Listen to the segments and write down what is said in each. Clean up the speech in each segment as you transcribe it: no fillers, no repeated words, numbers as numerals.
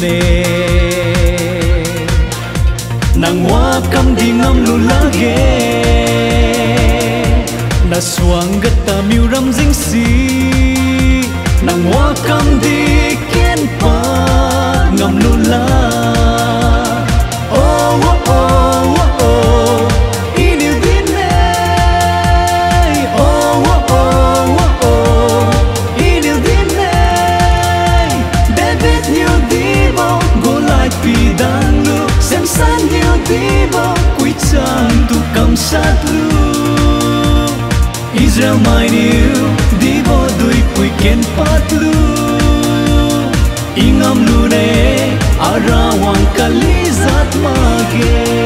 nè nàng hoa cam đi ngâm lu lá ghé na xuang gật ta miu ram dinh si nàng hoa cam đi kiên pa ngâm lu lá oh oh oh oh oh ini dine oh oh oh oh oh ini dine David nhiều đi bao go lại pi đang lu xem san nhiều đi bao quy trang tu cầm sát lu Israel mai nhiều đi bao đuôi quy ken pat lu ingam lu ne arawang kalizat mage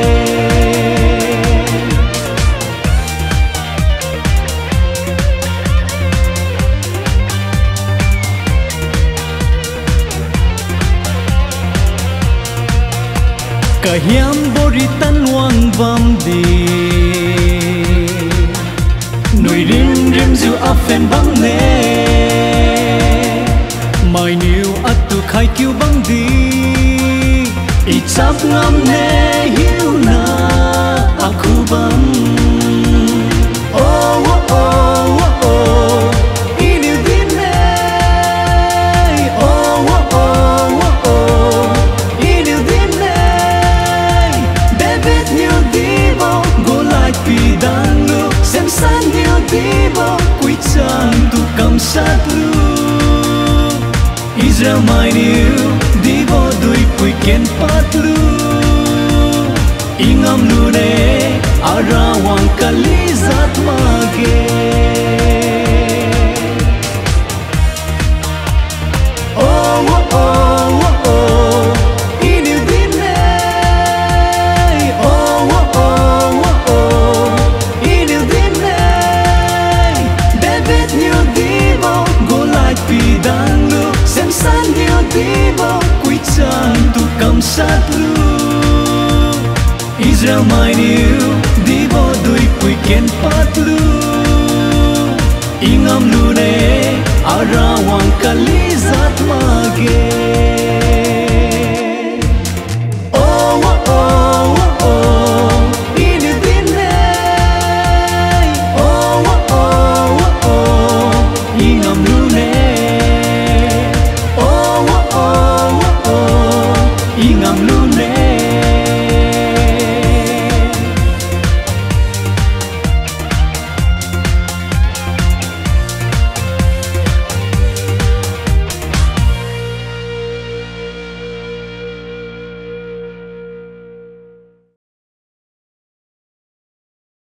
kahiam boritan wang vam di nui rim rim zu afen bang ne mai niu atu khai kiu bang di i chap ngam ne hiu na aku bang oh oh oh oh oh ini din ne oh oh oh oh oh ini din ne David nhiều đi bao go lại pi đang lu xem san nhiều đi bao quy trang tu cầm sát lu Israel mai nhiều đi bao đuôi quy ken pat lu ingam lu ne arawang kalizat mage oh oh oh oh oh ini dine oh oh oh oh oh ini dine David nhiều đi bao go lại pi đang lu xem san nhiều đi bao quy trang tu cầm sát lu Israel mai nhiều đi bao đuôi quy ken pat lu ingam lu ne arawang kalizat mage